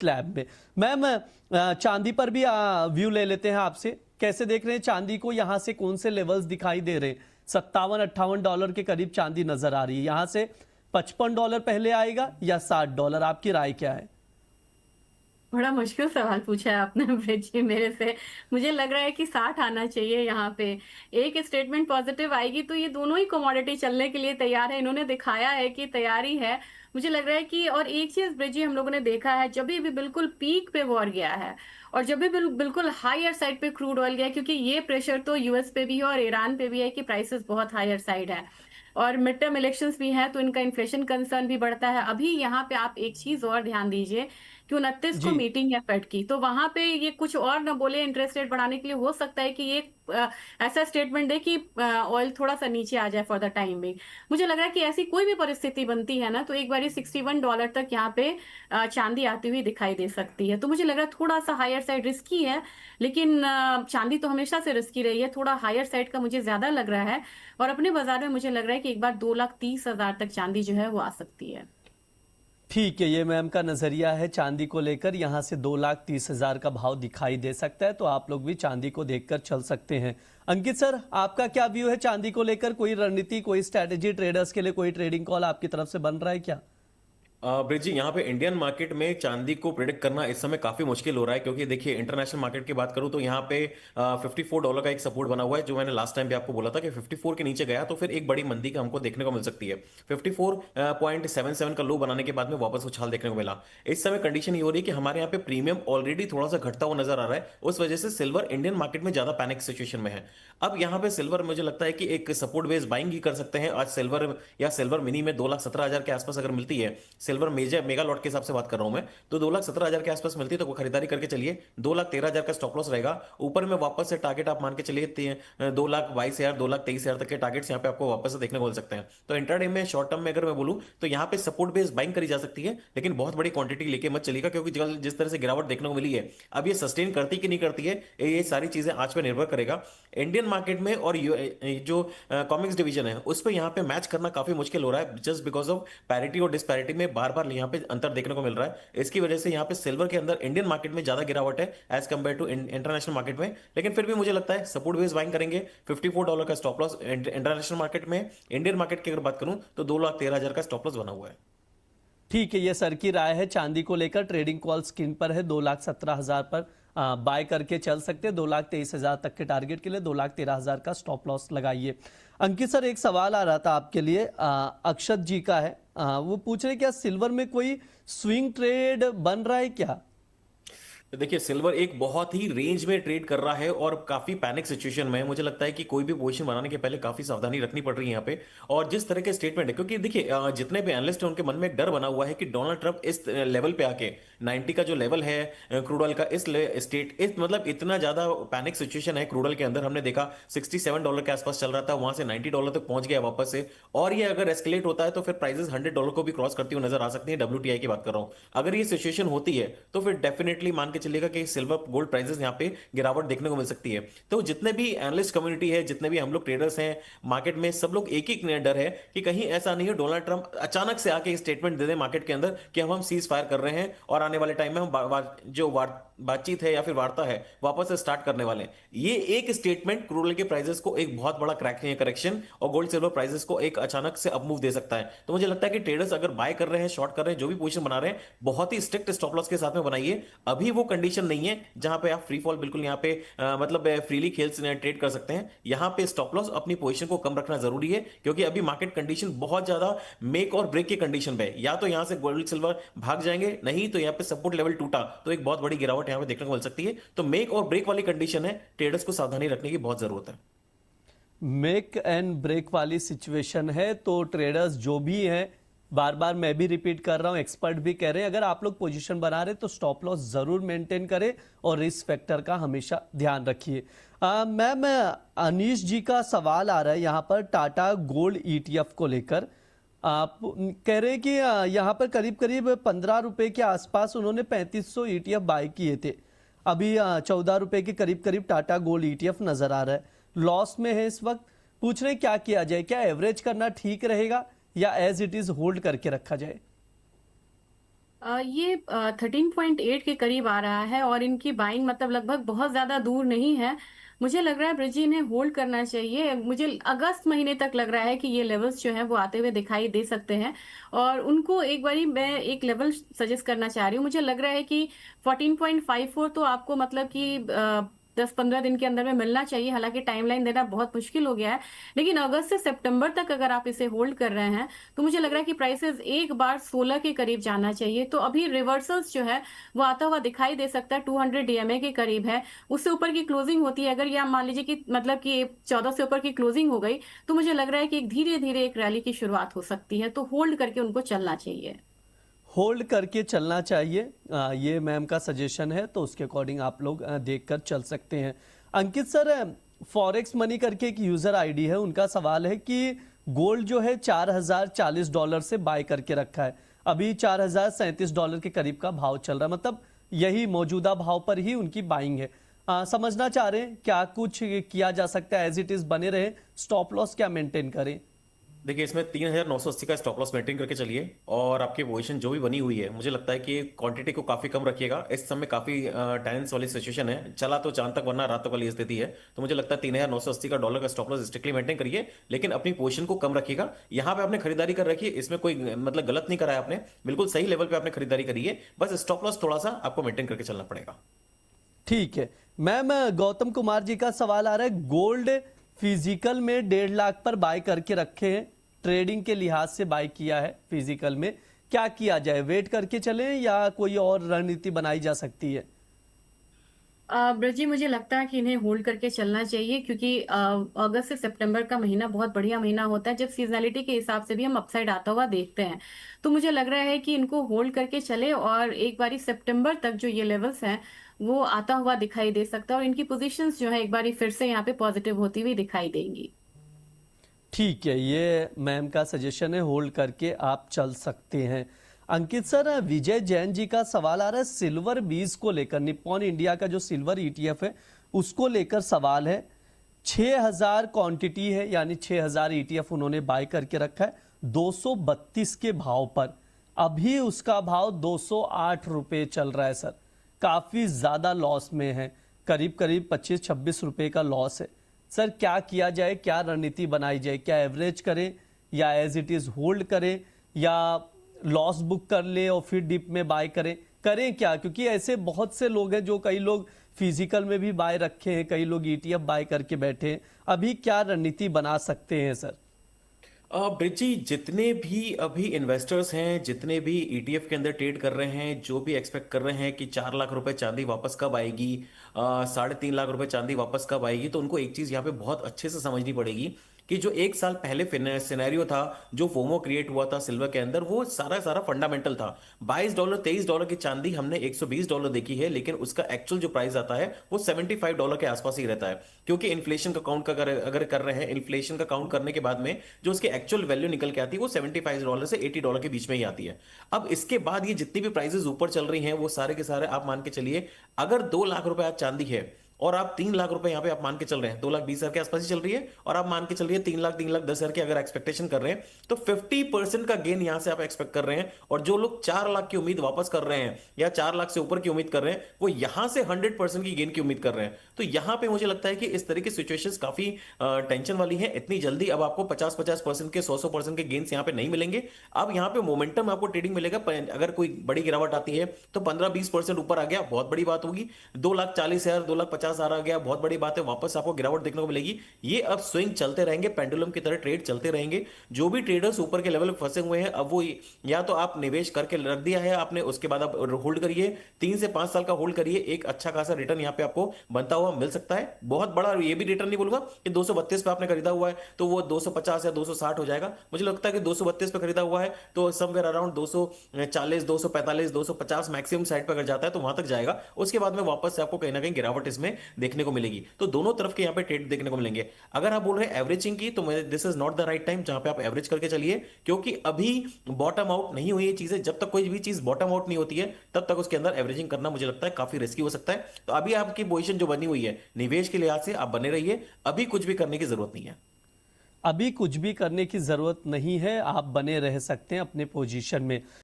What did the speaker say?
Slab में। Ma'am चांदी पर भी व्यू ले लेते हैं आपसे, कैसे देख रहे हैं चांदी को? यहां से कौन से लेवल्स दिखाई दे रहे हैं? $57-58 के करीब चांदी नजर आ रही है। यहां से $55 पहले आएगा या $60? आपकी राय क्या है? बड़ा मुश्किल सवाल पूछा है आपने ब्रिज जी मेरे से। मुझे लग रहा है कि 60 आना चाहिए यहाँ पे। एक स्टेटमेंट पॉजिटिव आएगी तो ये दोनों ही कमोडिटी चलने के लिए तैयार है। इन्होंने दिखाया है कि तैयारी है। मुझे लग रहा है कि और एक चीज ब्रिज जी हम लोगों ने देखा है, जब भी बिल्कुल पीक पे वॉर गया है और जब भी बिल्कुल हायर साइड पे क्रूड ऑयल गया है, क्योंकि ये प्रेशर तो यूएस पे भी है और ईरान पे भी है कि प्राइसेस बहुत हायर साइड है और मिड टर्म इलेक्शंस भी हैं, तो इनका इन्फ्लेशन कंसर्न भी बढ़ता है। अभी यहाँ पे आप एक चीज और ध्यान दीजिए कि 29 को जी। मीटिंग है फेड की, तो वहां पे ये कुछ और न बोले इंटरेस्ट रेट बढ़ाने के लिए। हो सकता है कि ये ऐसा स्टेटमेंट दे कि ऑयल थोड़ा सा नीचे आ जाए फॉर द टाइम भी। मुझे लग रहा है कि ऐसी कोई भी परिस्थिति बनती है ना, तो एक बार $61 तक यहाँ पे चांदी आती हुई दिखाई दे सकती है। तो मुझे लग रहा है थोड़ा सा हायर साइड रिस्की है, लेकिन चांदी तो हमेशा से रिस्की रही है। थोड़ा हायर साइड का मुझे ज्यादा लग रहा है और अपने बाजार में मुझे लग रहा है कि एक बार 2,30,000 तक चांदी जो है वो आ सकती है। ठीक है, ये मैम का नजरिया है चांदी को लेकर। यहां से 2,30,000 का भाव दिखाई दे सकता है, तो आप लोग भी चांदी को देखकर चल सकते हैं। अंकित सर, आपका क्या व्यू है चांदी को लेकर? कोई रणनीति, कोई स्ट्रैटेजी ट्रेडर्स के लिए, कोई ट्रेडिंग कॉल आपकी तरफ से बन रहा है क्या? ब्रिज जी, यहाँ पे इंडियन मार्केट में चांदी को प्रिडिक्ट करना इस समय काफी मुश्किल हो रहा है, क्योंकि देखिए इंटरनेशनल मार्केट की बात करूं तो यहाँ पे $54 का एक सपोर्ट बना हुआ है, जो मैंने लास्ट टाइम भी आपको बोला था कि 54 के नीचे गया तो फिर एक बड़ी मंदी का हमको देखने को मिल सकती है। 54.77 का लो बनाने के बाद में वापस उछाल देखने को मिला। इस समय कंडीशन ये हो रही है कि हमारे यहाँ पे प्रीमियम ऑलरेडी थोड़ा सा घटता हुआ नजर आ रहा है, उस वजह से सिल्वर इंडियन मार्केट में ज्यादा पैनिक सिचुएशन में है। अब यहाँ पे सिल्वर मुझे लगता है कि एक सपोर्ट बेस बाइंग ही कर सकते हैं आज सिल्वर, या सिल्वर मिनी में 2,17,000 के आसपास अगर मिलती है, सिल्वर मेजर मेगा लॉट के हिसाब से बात कर रहा हूं मैं, तो 2,17,000 के आसपास मिलती है तो कोई खरीदारी करके चलिए। 2,13,000 का स्टॉप लॉस रहेगा। ऊपर में वापस से टारगेट आप मान के चलिए 2,22,000 2,23,000 तक के टारगेट्स यहाँ पे आपको वापस से देखने को मिल सकते हैं। तो इंट्राडे में शॉर्ट टर्म में अगर मैं बोलूं तो यहाँ पे सपोर्ट बेस बाइंग करी जा सकती है, लेकिन बहुत बड़ी क्वांटिटी लेके मत चलिएगा, क्योंकि जिस तरह से गिरावट देखने को मिली है, अब ये सस्टेन करती कि नहीं करती है, ये सारी चीजें आज पे निर्भर करेगा इंडियन मार्केट में। और जो कॉमिक्स डिवीजन है उस पर यहाँ पे मैच करना काफी मुश्किल हो रहा है, जस्ट बिकॉज ऑफ पैरिटी और डिस्पैरिटी में बार बार यहाँ पे अंतर देखने को मिल रहा है। इसकी वजह से यहाँ पे सिल्वर के अंदर इंडियन मार्केट में ज्यादा गिरावट है as compare to international market में, लेकिन फिर भी मुझे लगता है सपोर्ट बेस बाइंग करेंगे। $54 का स्टॉप लॉस इंटरनेशनल मार्केट में। इंडियन मार्केट की अगर बात करूं तो 2,13,000 का स्टॉप लॉस बना हुआ है। ठीक है, ये सर की राय है चांदी को लेकर। ट्रेडिंग कॉल स्क्रीन पर है, 2,17,000 पर बाय करके चल सकते हैं। 2,23,000 तक के टारगेट के लिए 2,13,000 का स्टॉप लॉस लगाइए। अंकित सर, एक सवाल आ रहा था आपके लिए, अक्षत जी का है। वो पूछ रहे क्या सिल्वर में कोई स्विंग ट्रेड बन रहा है क्या? तो देखिए सिल्वर एक बहुत ही रेंज में ट्रेड कर रहा है और काफी पैनिक सिचुएशन में है। मुझे लगता है कि कोई भी पोजीशन बनाने के पहले काफी सावधानी रखनी पड़ रही है यहाँ पे। और जिस तरह के स्टेटमेंट है, क्योंकि देखिए जितने भी एनालिस्ट हैं उनके मन में एक डर बना हुआ है कि डोनाल्ड ट्रंप इस लेवल पे आके 90 का जो लेवल है क्रूड ऑयल का, इस मतलब इतना ज्यादा पैनिक सिचुएशन है क्रूड ऑयल के अंदर। हमने देखा $67 के आसपास चल रहा था, वहां से $90 तक पहुंच गया वापस से। और ये अगर एस्केलेट होता है तो फिर प्राइसेस $100 को भी क्रॉस करती हुई नजर आ सकती है। WTI की बात कर रहा हूं, अगर ये सिचुएशन होती है तो फिर डेफिनेटली मान के चलिएगा कि सिल्वर गोल्ड प्राइसेस यहां पे गिरावट देखने को मिल सकती है। तो जितने भी एनालिस्ट कम्युनिटी है, जितने भी हम लोग ट्रेडर्स हैं मार्केट में, सब लोग एक ही डर है कि कहीं ऐसा नहीं हो डोनाल्ड ट्रंप अचानक से आके स्टेटमेंट दे दे मार्केट के अंदर कि हम सीज फायर कर रहे हैं और आने वाले टाइम में हम बातचीत है या फिर वार्ता है वापस से स्टार्ट करने वाले हैं। ये एक स्टेटमेंट क्रूड ऑयल के प्राइसेस को एक बहुत बड़ा करेक्शन और गोल्ड सिल्वर प्राइसेस को एक अचानक से अपमूव दे सकता है। तो मुझे लगता है कि ट्रेडर्स अगर बाय कर रहे हैं, शॉर्ट कर रहे हैं, जो भी पोजीशन बना रहे हैं, बहुत ही स्ट्रिक्ट स्टॉप लॉस के साथ में बनाइए। अभी वो कंडीशन नहीं है जहां पे आप फ्री फॉल बिल्कुल यहाँ पे मतलब फ्रीली खेल ट्रेड कर सकते हैं। यहां पे स्टॉप लॉस अपनी पोजीशन को कम रखना जरूरी है, क्योंकि अभी मार्केट कंडीशन बहुत ज्यादा मेक और ब्रेक की कंडीशन पे है। या तो यहां से गोल्ड सिल्वर भाग जाएंगे, नहीं तो यहाँ पे सपोर्ट लेवल टूटा तो एक बहुत बड़ी गिरावट यहाँ पे देखने को मिल सकती है। तो मेक और ब्रेक वाली कंडीशन है, ट्रेडर्स को सावधानी रखने की बहुत जरूरत है। मेक एंड ब्रेक वाली सिचुएशन है, तो ट्रेडर्स जो भी हैं, बार बार मैं भी रिपीट कर रहा हूं, एक्सपर्ट भी कह रहे हैं, अगर आप लोग पोजीशन बना रहे तो स्टॉप लॉस जरूर मेंटेन करें और रिस्क फैक्टर का हमेशा ध्यान रखिए। मैम, अनीश जी का सवाल आ रहा है यहाँ पर टाटा गोल्ड ETF को लेकर। आप कह रहे हैं कि यहाँ पर करीब करीब 15 रुपए के आसपास उन्होंने 3500 ETF बाय किए थे। अभी 14 रुपए के करीब करीब टाटा गोल्ड ETF नजर आ रहा है, लॉस में है इस वक्त। पूछ रहे क्या किया जाए, क्या एवरेज करना ठीक रहेगा या एज इट इज होल्ड करके रखा जाए? ये 13.8 के करीब आ रहा है और इनकी बाइंग मतलब लगभग बहुत ज़्यादा दूर नहीं है। मुझे लग रहा है ब्रिज जी इन्हें होल्ड करना चाहिए। मुझे अगस्त महीने तक लग रहा है कि ये लेवल्स जो हैं वो आते हुए दिखाई दे सकते हैं और उनको एक बारी मैं एक लेवल सजेस्ट करना चाह रही हूँ। मुझे लग रहा है कि 14.54 तो आपको मतलब कि 10-15 दिन के अंदर में मिलना चाहिए। हालांकि टाइमलाइन देना बहुत मुश्किल हो गया है, लेकिन अगस्त से सितंबर तक अगर आप इसे होल्ड कर रहे हैं तो मुझे लग रहा है कि प्राइसेस एक बार 16 के करीब जाना चाहिए। तो अभी रिवर्सल्स जो है वो आता हुआ दिखाई दे सकता है, 200 डीएमए के करीब है। उससे ऊपर की क्लोजिंग होती है, अगर ये आप मान लीजिए कि मतलब कि 14 से ऊपर की क्लोजिंग हो गई तो मुझे लग रहा है कि एक धीरे धीरे एक रैली की शुरुआत हो सकती है। तो होल्ड करके उनको चलना चाहिए। होल्ड करके चलना चाहिए, ये मैम का सजेशन है, तो उसके अकॉर्डिंग आप लोग देखकर चल सकते हैं। अंकित सर, फॉरेक्स मनी करके एक यूजर आईडी है, उनका सवाल है कि गोल्ड जो है $4040 से बाय करके रखा है, अभी $4037 के करीब का भाव चल रहा है, मतलब यही मौजूदा भाव पर ही उनकी बाइंग है। समझना चाह रहे हैं क्या कुछ किया जा सकता है, एज इट इज बने रहे, स्टॉप लॉस क्या मेंटेन करें? देखिए, इसमें 3980 का स्टॉप लॉस मेंटेन करके चलिए और आपकी पोजीशन जो भी बनी हुई है, मुझे लगता है कि क्वांटिटी को काफी कम रखिएगा। इस समय काफी टेंस वाली सिचुएशन है, चला तो चांद तक वरना रात तक वाली स्थिति है। तो मुझे लगता है 3980 का डॉलर का स्टॉप लॉस स्ट्रिक्टली मेंटेन करिए, लेकिन अपनी पोजीशन को कम रखिएगा। यहाँ पे आपने खरीदारी कर रखी है, इसमें कोई मतलब गलत नहीं करा है आपने, बिल्कुल सही लेवल पे आपने खरीदारी करी है। बस स्टॉप लॉस थोड़ा सा आपको मेंटेन करके चलना पड़ेगा। ठीक है मैम, गौतम कुमार जी का सवाल आ रहा है, गोल्ड फिजिकल में 1.5 लाख पर बाय करके रखे हैं, ट्रेडिंग के लिहाज से बाय किया है फिजिकल में, क्या किया जाए, वेट करके चलें या कोई और रणनीति बनाई जा सकती है? ब्रज जी, मुझे लगता है कि इन्हें होल्ड करके चलना चाहिए क्योंकि अगस्त से सितंबर का महीना बहुत बढ़िया महीना होता है, जब सीजनैलिटी के हिसाब से भी हम अपसाइड आता हुआ देखते हैं। तो मुझे लग रहा है कि इनको होल्ड करके चले और एक बारी सितंबर तक जो ये लेवल्स हैं वो आता हुआ दिखाई दे सकता है और इनकी पोजीशंस जो है एक बारी फिर से यहाँ पे पॉजिटिव होती हुई दिखाई देंगी। ठीक है, ये मैम का सजेशन है, होल्ड करके आप चल सकते हैं। अंकित सर, विजय जैन जी का सवाल आ रहा है सिल्वर बीज को लेकर, निप्पॉन इंडिया का जो सिल्वर ईटीएफ है उसको लेकर सवाल है। 6000 क्वांटिटी है, यानी 6000 ईटीएफ उन्होंने बाय करके रखा है 232 के भाव पर, अभी उसका भाव 208 रुपए चल रहा है सर, काफी ज्यादा लॉस में है, करीब करीब 25-26 रुपए का लॉस है। सर क्या किया जाए, क्या रणनीति बनाई जाए, क्या एवरेज करें या एज इट इज होल्ड करें या लॉस बुक कर ले और फिर डिप में बाय करें क्या? क्योंकि ऐसे बहुत से लोग हैं, जो कई लोग फिजिकल में भी बाय रखे हैं, कई लोग ईटीएफ बाय करके बैठे हैं, अभी क्या रणनीति बना सकते हैं सर? ब्रिज जी, जितने भी अभी इन्वेस्टर्स हैं, जितने भी ईटीएफ के अंदर ट्रेड कर रहे हैं, जो भी एक्सपेक्ट कर रहे हैं कि 4 लाख रुपए चांदी वापस कब आएगी, 3.5 लाख रुपए चांदी वापस कब आएगी, तो उनको एक चीज यहाँ पे बहुत अच्छे से समझनी पड़ेगी कि जो एक साल पहले सिनेरियो था, जो फोमो क्रिएट हुआ था सिल्वर के अंदर, वो सारा सारा फंडामेंटल था। $22 $23 की चांदी हमने $120 देखी है, लेकिन उसका एक्चुअल जो प्राइस आता है वो $75 के आसपास ही रहता है, क्योंकि इन्फ्लेशन का काउंट अगर कर रहे हैं, इन्फ्लेशन का काउंट करने के बाद में जो उसकी एक्चुअल वैल्यू निकल के आती है वो $75 से $80 के बीच में ही आती है। अब इसके बाद ये जितनी भी प्राइसेस ऊपर चल रही हैं, वो सारे के सारे आप मान के चलिए, अगर 2 लाख रुपए आज चांदी है और आप 3 लाख रुपए यहाँ पे आप मान के चल रहे हैं, 2,20,000 के आसपास ही चल रही है, और आप मान के चल रही है 3,10,000 की अगर एक्सपेक्टेशन कर रहे हैं, तो 50% का गेन यहां से आप एक्सपेक्ट कर रहे हैं। और जो लोग 4 लाख की उम्मीद वापस कर रहे हैं या 4 लाख से ऊपर की उम्मीद कर रहे हैं, वो यहां से 100% की गेन की उम्मीद कर रहे हैं। तो यहां पे मुझे लगता है कि इस तरह की सिचुएशंस काफी टेंशन वाली है। इतनी जल्दी अब आपको 50-50% के 100-100% के गेन्स यहाँ पे नहीं मिलेंगे। अब यहाँ पे मोमेंटम आपको ट्रेडिंग मिलेगा। अगर कोई बड़ी गिरावट आती है तो 15-20% ऊपर आ गया, बहुत बड़ी बात होगी। 2,40,000 2,50,000 आ गया, बहुत बड़ी बात है, वापस आपको गिरावट देखने को मिलेगी। ये अब स्विंग चलते रहेंगे, पेंडुलम की तरह ट्रेड चलते रहेंगे। जो भी ट्रेडर्स ऊपर के लेवल पे फंसे हुए हैं, अब वो या तो आप निवेश करके रख दिया है आपने, उसके बाद आप होल्ड करिए, 3 से 5 साल का होल्ड करिए, एक अच्छा खासा रिटर्न यहाँ पे आपको बनता हुआ मिल सकता है। बहुत बड़ा ये भी रिटर्न नहीं बोलूंगा कि 232 पे आपने खरीदा हुआ है तो वो 250 या 260 हो जाएगा। मुझे लगता है कि 232 पे खरीदा हुआ है तो समवेयर अराउंड 240 245 250 मैक्सिमम साइड पे अगर जाता है तो वहां तक जाएगा। उसके बाद में वापस से आपको कहीं ना कहीं गिरावट इसमें देखने को मिलेगी। तो दोनों तरफ के यहाँ पे ट्रेड देखने को मिलेंगे। अगर आप बोल रहे हैं एवरेजिंग की, तो this is not the right time जहां पे आप एवरेज करके चलिए, क्योंकि अभी बॉटम आउट नहीं हुई ये चीजें। जब तक कोई भी चीज बॉटम आउट नहीं होती है तब तक उसके अंदर एवरेजिंग करना मुझे लगता है काफी रिस्की हो सकता है। तो अभी आपकी पोजीशन जो बनी हुई है निवेश के लिहाज से, आप बने रहिए, अभी कुछ भी करने की जरूरत नहीं है। अभी कुछ भी करने की जरूरत नहीं है, आप बने रह सकते हैं अपने पोजीशन में।